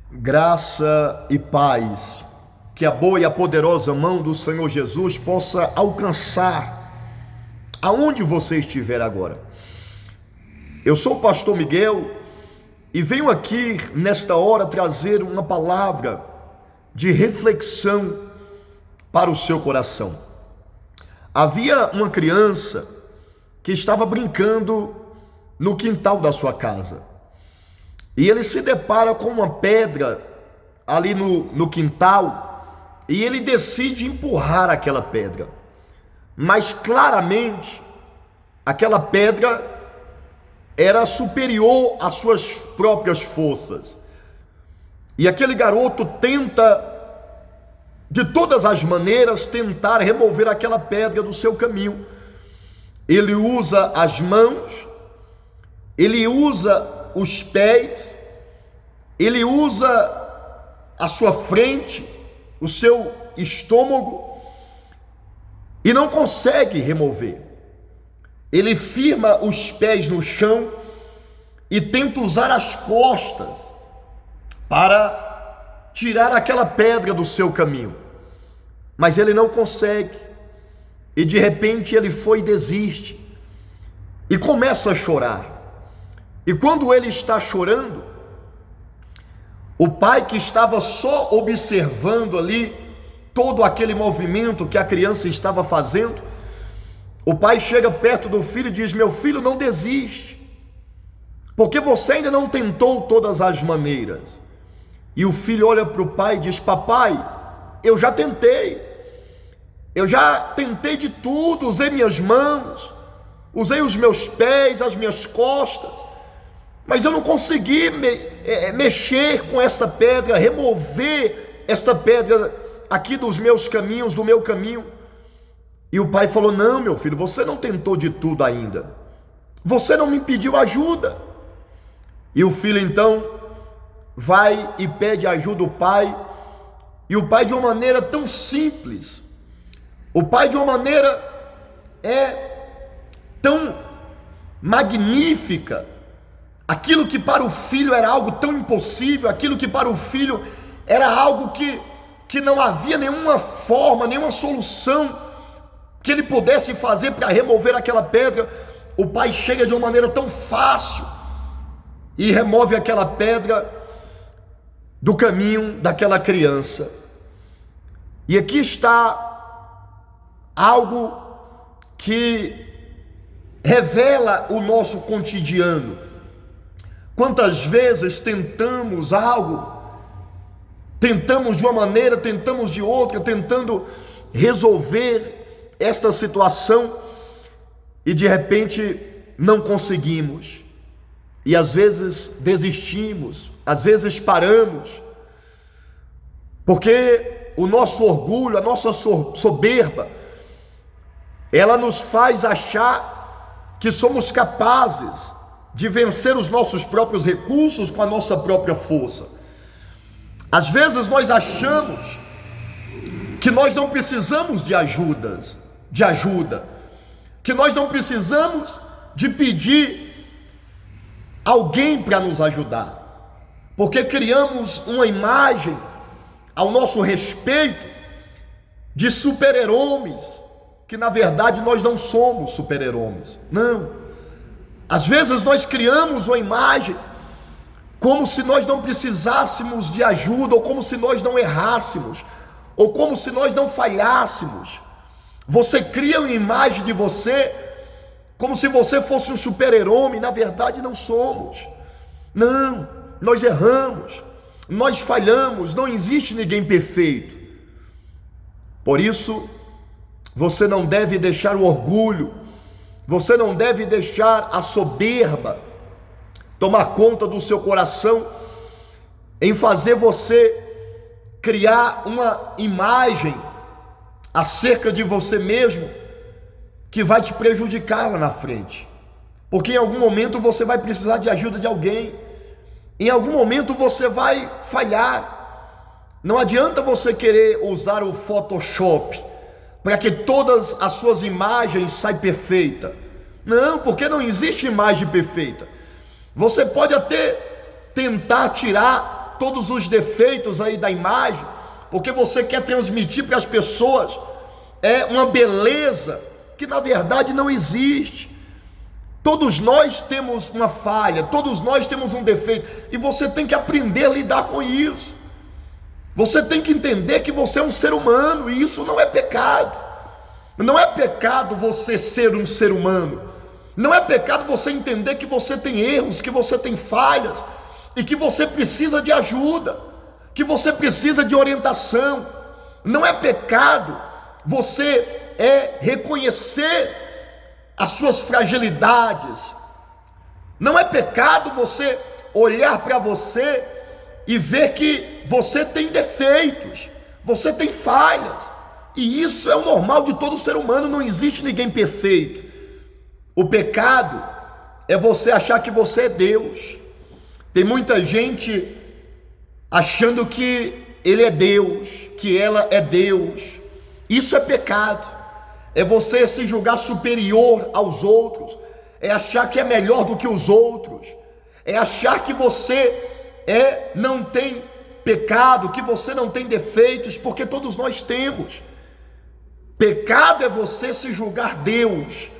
Graça e paz, que a boa e a poderosa mão do Senhor Jesus possa alcançar aonde você estiver agora. Eu sou o pastor Miguel e venho aqui nesta hora trazer uma palavra de reflexão para o seu coração. Havia uma criança que estava brincando no quintal da sua casa. E ele se depara com uma pedra ali no quintal e ele decide empurrar aquela pedra. Mas claramente aquela pedra era superior às suas próprias forças. E aquele garoto tenta, de todas as maneiras, tentar remover aquela pedra do seu caminho. Ele usa as mãos, ele usa os pés, ele usa a sua frente, o seu estômago, e não consegue remover. Ele firma os pés no chão e tenta usar as costas para tirar aquela pedra do seu caminho, mas ele não consegue. E de repente ele foi e desiste e começa a chorar. E quando ele está chorando, o pai, que estava só observando ali todo aquele movimento que a criança estava fazendo, o pai chega perto do filho e diz: meu filho, não desiste, porque você ainda não tentou todas as maneiras. E o filho olha para o pai e diz: papai, eu já tentei de tudo, usei minhas mãos, usei os meus pés, as minhas costas, mas eu não consegui mexer com esta pedra, remover esta pedra aqui dos meus caminhos, do meu caminho. E o pai falou: não, meu filho, você não tentou de tudo ainda, você não me pediu ajuda. E o filho então vai e pede ajuda ao pai, e o pai, de uma maneira tão simples, o pai, de uma maneira tão magnífica, aquilo que para o filho era algo tão impossível, aquilo que para o filho era algo que não havia nenhuma forma, nenhuma solução que ele pudesse fazer para remover aquela pedra, o pai chega de uma maneira tão fácil e remove aquela pedra do caminho daquela criança. E aqui está algo que revela o nosso cotidiano. Quantas vezes tentamos algo, tentamos de uma maneira, tentamos de outra, tentando resolver esta situação, e de repente não conseguimos, e às vezes desistimos, às vezes paramos, porque o nosso orgulho, a nossa soberba, ela nos faz achar que somos capazes de vencer os nossos próprios recursos com a nossa própria força. Às vezes nós achamos que nós não precisamos de ajuda, que nós não precisamos de pedir alguém para nos ajudar, porque criamos uma imagem ao nosso respeito de super-heróis, que na verdade nós não somos super-heróis, não. Às vezes nós criamos uma imagem como se nós não precisássemos de ajuda, ou como se nós não errássemos, ou como se nós não falhássemos. Você cria uma imagem de você como se você fosse um super-herói, na verdade não somos. Não, nós erramos, nós falhamos, não existe ninguém perfeito. Por isso, você não deve deixar o orgulho, você não deve deixar a soberba tomar conta do seu coração, em fazer você criar uma imagem acerca de você mesmo que vai te prejudicar lá na frente, porque em algum momento você vai precisar de ajuda de alguém, em algum momento você vai falhar. Não adianta você querer usar o Photoshop para que todas as suas imagens saiam perfeitas. Não, porque não existe imagem perfeita. Você pode até tentar tirar todos os defeitos aí da imagem, porque você quer transmitir para as pessoas uma beleza que na verdade não existe. Todos nós temos uma falha, todos nós temos um defeito, e você tem que aprender a lidar com isso. Você tem que entender que você é um ser humano, e isso não é pecado. Não é pecado você ser um ser humano. Não é pecado você entender que você tem erros, que você tem falhas, e que você precisa de ajuda, que você precisa de orientação. Não é pecado você reconhecer as suas fragilidades. Não é pecado você olhar para você e ver que você tem defeitos, você tem falhas, e isso é o normal de todo ser humano. Não existe ninguém perfeito. O pecado é você achar que você é Deus. Tem muita gente achando que ele é Deus, que ela é Deus. Isso é pecado. É você se julgar superior aos outros, é achar que é melhor do que os outros, é achar que você não tem pecado, que você não tem defeitos, porque todos nós temos. Pecado é você se julgar Deus.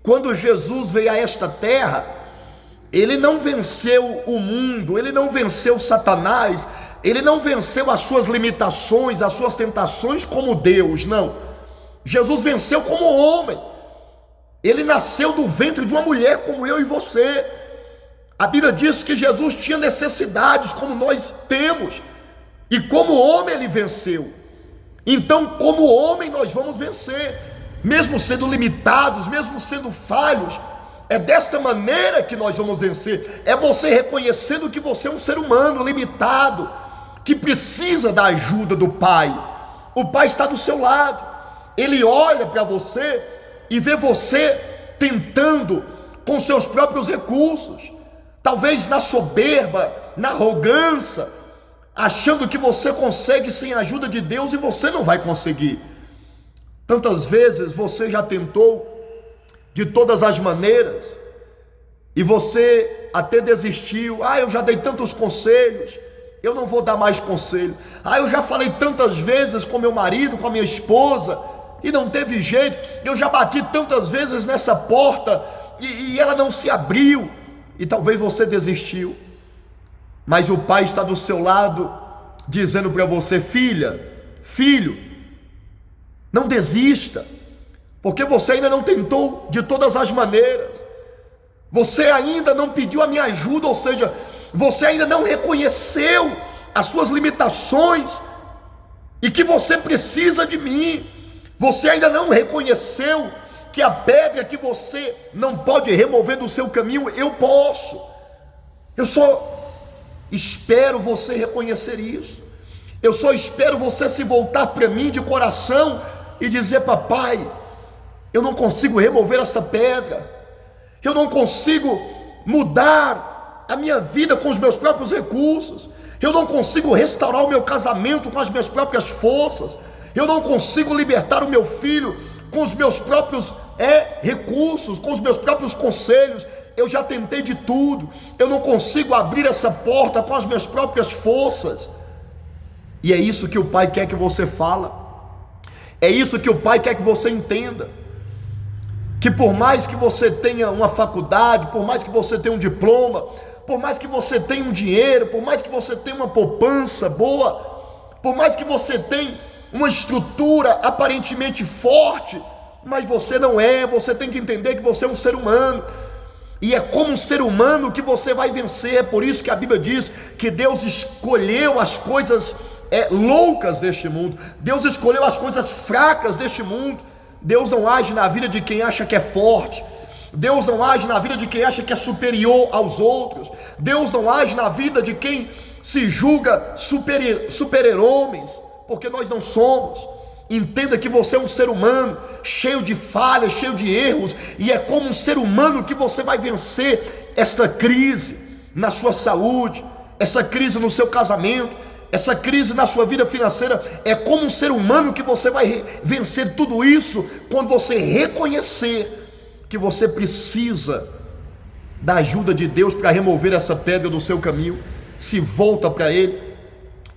Quando Jesus veio a esta terra, ele não venceu o mundo, ele não venceu Satanás, ele não venceu as suas limitações, as suas tentações como Deus, não. Jesus venceu como homem. Ele nasceu do ventre de uma mulher como eu e você. A Bíblia diz que Jesus tinha necessidades como nós temos, e como homem ele venceu. Então, como homem nós vamos vencer, mesmo sendo limitados, mesmo sendo falhos. É desta maneira que nós vamos vencer. É você reconhecendo que você é um ser humano limitado, que precisa da ajuda do Pai. O Pai está do seu lado. Ele olha para você e vê você tentando com seus próprios recursos, talvez na soberba, na arrogância, achando que você consegue sem a ajuda de Deus, e você não vai conseguir. Tantas vezes você já tentou de todas as maneiras, e você até desistiu. Eu já dei tantos conselhos, eu não vou dar mais conselho. Eu já falei tantas vezes com meu marido, com a minha esposa, e não teve jeito. Eu já bati tantas vezes nessa porta, e ela não se abriu, e talvez você desistiu. Mas o Pai está do seu lado, dizendo para você: filha, filho, não desista, porque você ainda não tentou de todas as maneiras, você ainda não pediu a minha ajuda, ou seja, você ainda não reconheceu as suas limitações, e que você precisa de mim. Você ainda não reconheceu que a pedra que você não pode remover do seu caminho, eu posso. Eu só espero você reconhecer isso. Eu só espero você se voltar para mim de coração e dizer: papai, eu não consigo remover essa pedra, eu não consigo mudar a minha vida com os meus próprios recursos, eu não consigo restaurar o meu casamento com as minhas próprias forças, eu não consigo libertar o meu filho com os meus próprios recursos, com os meus próprios conselhos. Eu já tentei de tudo, eu não consigo abrir essa porta com as minhas próprias forças. E é isso que o Pai quer que você fala, é isso que o Pai quer que você entenda, que por mais que você tenha uma faculdade, por mais que você tenha um diploma, por mais que você tenha um dinheiro, por mais que você tenha uma poupança boa, por mais que você tenha uma estrutura aparentemente forte, mas você não é. Você tem que entender que você é um ser humano, e é como um ser humano que você vai vencer. É por isso que a Bíblia diz que Deus escolheu as coisas loucas deste mundo, Deus escolheu as coisas fracas deste mundo. Deus não age na vida de quem acha que é forte, Deus não age na vida de quem acha que é superior aos outros, Deus não age na vida de quem se julga super-homens, porque nós não somos. Entenda que você é um ser humano, cheio de falhas, cheio de erros, e é como um ser humano que você vai vencer esta crise na sua saúde, essa crise no seu casamento, essa crise na sua vida financeira. É como um ser humano que você vai vencer tudo isso quando você reconhecer que você precisa da ajuda de Deus para remover essa pedra do seu caminho. se volta para Ele.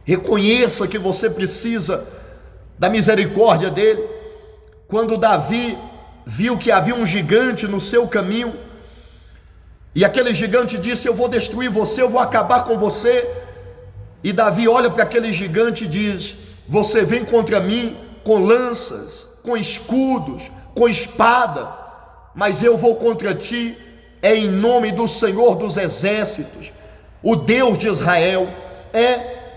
Reconheça que você precisa da misericórdia dEle. Quando Davi viu que havia um gigante no seu caminho, e aquele gigante disse: eu vou destruir você, eu vou acabar com você. E Davi olha para aquele gigante e diz: você vem contra mim com lanças, com escudos, com espada, mas eu vou contra ti em nome do Senhor dos exércitos, o Deus de Israel.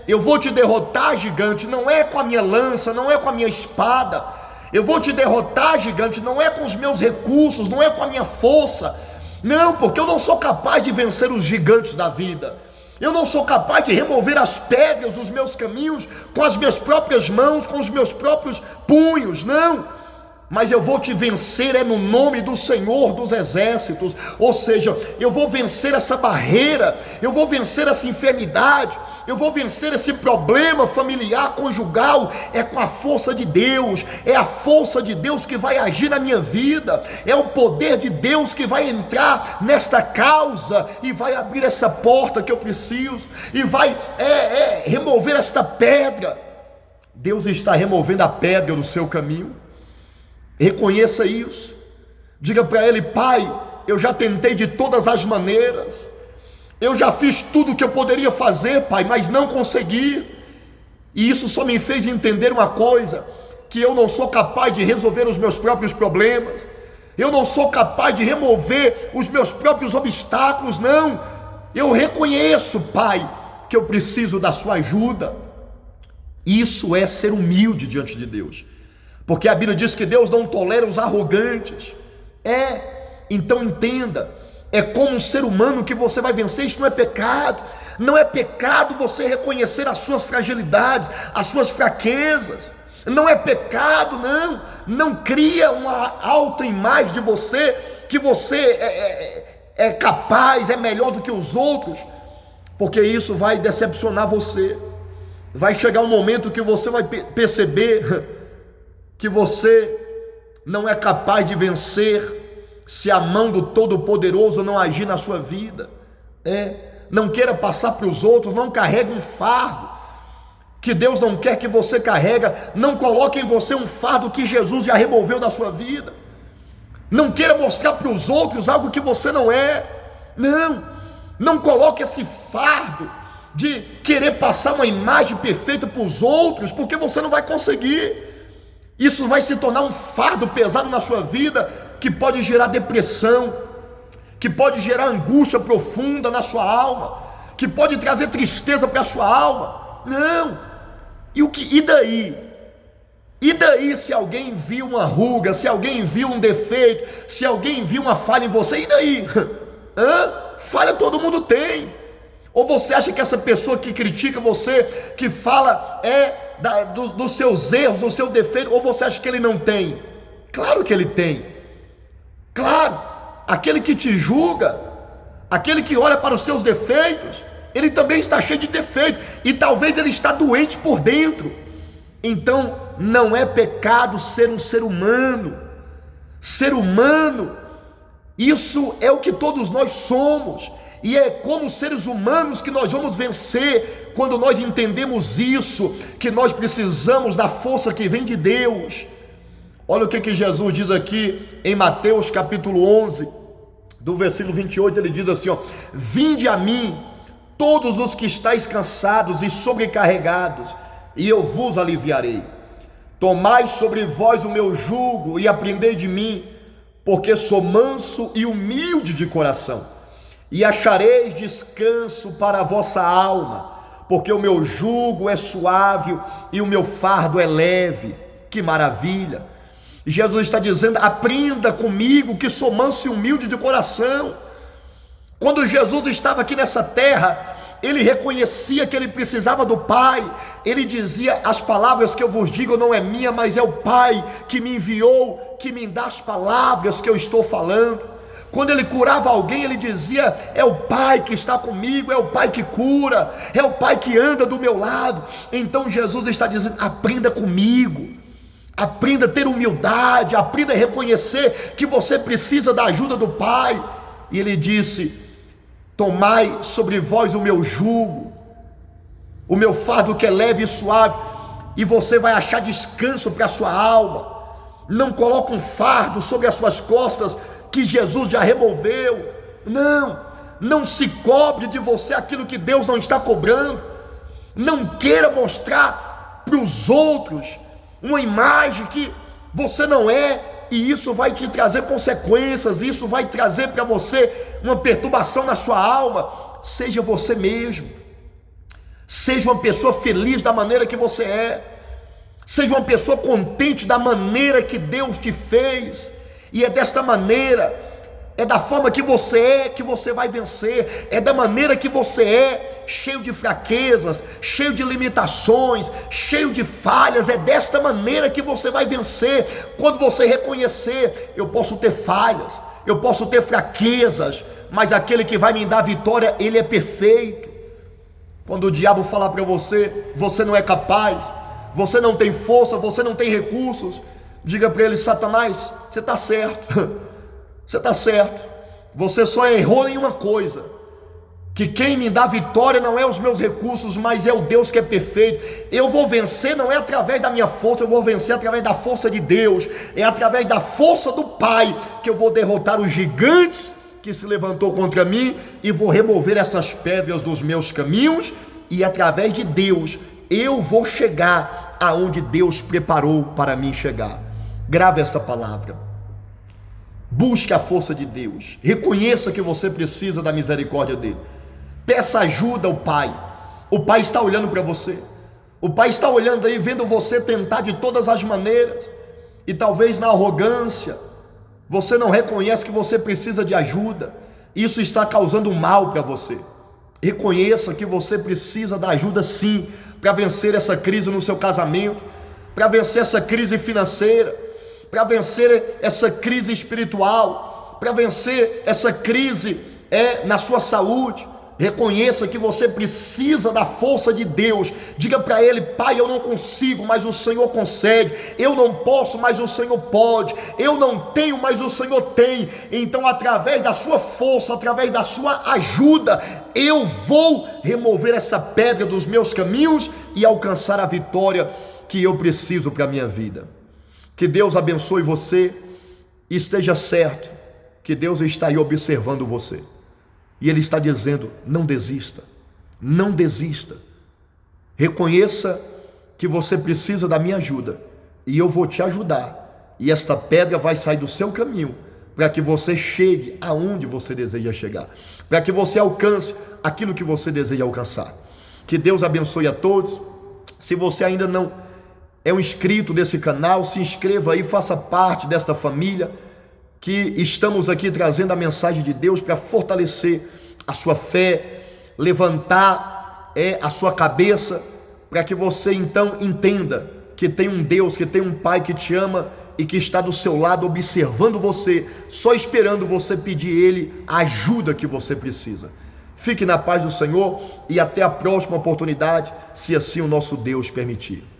Eu vou te derrotar, gigante, não é com a minha lança, não é com a minha espada. Eu vou te derrotar, gigante, não é com os meus recursos, não é com a minha força. Não, porque eu não sou capaz de vencer os gigantes da vida. Eu não sou capaz de remover as pedras dos meus caminhos com as minhas próprias mãos, com os meus próprios punhos, não. Mas eu vou te vencer no nome do Senhor dos exércitos. Ou seja, eu vou vencer essa barreira, eu vou vencer essa enfermidade, eu vou vencer esse problema familiar, conjugal. É com a força de Deus, é a força de Deus que vai agir na minha vida, é o poder de Deus que vai entrar nesta causa e vai abrir essa porta que eu preciso, e vai remover esta pedra. Deus está removendo a pedra do seu caminho. Reconheça isso. Diga para Ele: Pai, eu já tentei de todas as maneiras, eu já fiz tudo o que eu poderia fazer, Pai, mas não consegui. E isso só me fez entender uma coisa: que eu não sou capaz de resolver os meus próprios problemas, eu não sou capaz de remover os meus próprios obstáculos, não. Eu reconheço, Pai, que eu preciso da sua ajuda. Isso é ser humilde diante de Deus, porque a Bíblia diz que Deus não tolera os arrogantes. Então entenda, é como um ser humano que você vai vencer. Isso não é pecado. Não é pecado você reconhecer as suas fragilidades, as suas fraquezas. Não é pecado, não. Não cria uma autoimagem de você, que você é capaz, é melhor do que os outros, porque isso vai decepcionar você. Vai chegar um momento que você vai perceber que você não é capaz de vencer se a mão do Todo-Poderoso não agir na sua vida. Não queira passar para os outros, não carregue um fardo que Deus não quer que você carregue. Não coloque em você um fardo que Jesus já removeu da sua vida. Não queira mostrar para os outros algo que você não é. Não coloque esse fardo de querer passar uma imagem perfeita para os outros, porque você não vai conseguir. Isso vai se tornar um fardo pesado na sua vida, que pode gerar depressão, que pode gerar angústia profunda na sua alma, que pode trazer tristeza para a sua alma. Não. E daí? E daí se alguém viu uma ruga, se alguém viu um defeito, se alguém viu uma falha em você, e daí? Falha todo mundo tem. Ou você acha que essa pessoa que critica você, que fala dos seus erros, do seu defeito, ou você acha que ele não tem? Claro que ele tem. Claro, aquele que te julga, aquele que olha para os seus defeitos, ele também está cheio de defeitos, e talvez ele está doente por dentro. Então não é pecado ser um ser humano. Ser humano, isso é o que todos nós somos. E é como seres humanos que nós vamos vencer, quando nós entendemos isso, que nós precisamos da força que vem de Deus. Olha o que Jesus diz aqui em Mateus capítulo 11, do versículo 28, ele diz assim: vinde a mim, todos os que estáis cansados e sobrecarregados, e eu vos aliviarei. Tomai sobre vós o meu jugo e aprendei de mim, porque sou manso e humilde de coração, e achareis descanso para a vossa alma, porque o meu jugo é suave e o meu fardo é leve. Que maravilha! Jesus está dizendo: aprenda comigo, que sou manso e humilde de coração. Quando Jesus estava aqui nessa terra, ele reconhecia que ele precisava do Pai. Ele dizia: as palavras que eu vos digo não é minha, mas é o Pai que me enviou, que me dá as palavras que eu estou falando. Quando ele curava alguém, ele dizia: é o Pai que está comigo, é o Pai que cura, é o Pai que anda do meu lado. Então Jesus está dizendo: aprenda comigo, aprenda a ter humildade, aprenda a reconhecer que você precisa da ajuda do Pai. E ele disse: tomai sobre vós o meu jugo. o meu fardo que é leve e suave, e você vai achar descanso para a sua alma. Não coloque um fardo sobre as suas costas que Jesus já removeu. Não se cobre de você aquilo que Deus não está cobrando. Não queira mostrar para os outros uma imagem que você não é, e isso vai te trazer consequências, isso vai trazer para você uma perturbação na sua alma. Seja você mesmo, seja uma pessoa feliz da maneira que você é, seja uma pessoa contente da maneira que Deus te fez, e é desta maneira, é da forma que você vai vencer. É da maneira que você é, cheio de fraquezas, cheio de limitações, cheio de falhas. É desta maneira que você vai vencer. Quando você reconhecer: eu posso ter falhas, eu posso ter fraquezas, mas aquele que vai me dar vitória, ele é perfeito. Quando o diabo falar para você: você não é capaz, você não tem força, você não tem recursos, diga para ele: Satanás, você está certo. Você está certo, você só errou em uma coisa, que quem me dá vitória não é os meus recursos, mas é o Deus que é perfeito. Eu vou vencer não é através da minha força, eu vou vencer através da força de Deus. É através da força do Pai que eu vou derrotar os gigantes que se levantou contra mim, e vou remover essas pedras dos meus caminhos, e através de Deus eu vou chegar aonde Deus preparou para mim chegar. Grave essa palavra. Busque a força de Deus, reconheça que você precisa da misericórdia dele, peça ajuda ao Pai. O Pai está olhando para você, o Pai está olhando aí, vendo você tentar de todas as maneiras, e talvez na arrogância você não reconhece que você precisa de ajuda. Isso está causando mal para você. Reconheça que você precisa da ajuda sim, para vencer essa crise no seu casamento, para vencer essa crise financeira, para vencer essa crise espiritual, para vencer essa crise na sua saúde. Reconheça que você precisa da força de Deus. Diga para ele: Pai, eu não consigo, mas o Senhor consegue. Eu não posso, mas o Senhor pode. Eu não tenho, mas o Senhor tem. Então, através da sua força, através da sua ajuda, eu vou remover essa pedra dos meus caminhos e alcançar a vitória que eu preciso para a minha vida. Que Deus abençoe você, e esteja certo que Deus está aí observando você, e Ele está dizendo: não desista, não desista. Reconheça que você precisa da minha ajuda, e eu vou te ajudar, e esta pedra vai sair do seu caminho, para que você chegue aonde você deseja chegar, para que você alcance aquilo que você deseja alcançar. Que Deus abençoe a todos. Se você ainda não é um inscrito desse canal, se inscreva aí, faça parte desta família, que estamos aqui trazendo a mensagem de Deus para fortalecer a sua fé, levantar a sua cabeça, para que você então entenda que tem um Deus, que tem um Pai que te ama e que está do seu lado observando você, só esperando você pedir Ele a ajuda que você precisa. Fique na paz do Senhor e até a próxima oportunidade, se assim o nosso Deus permitir.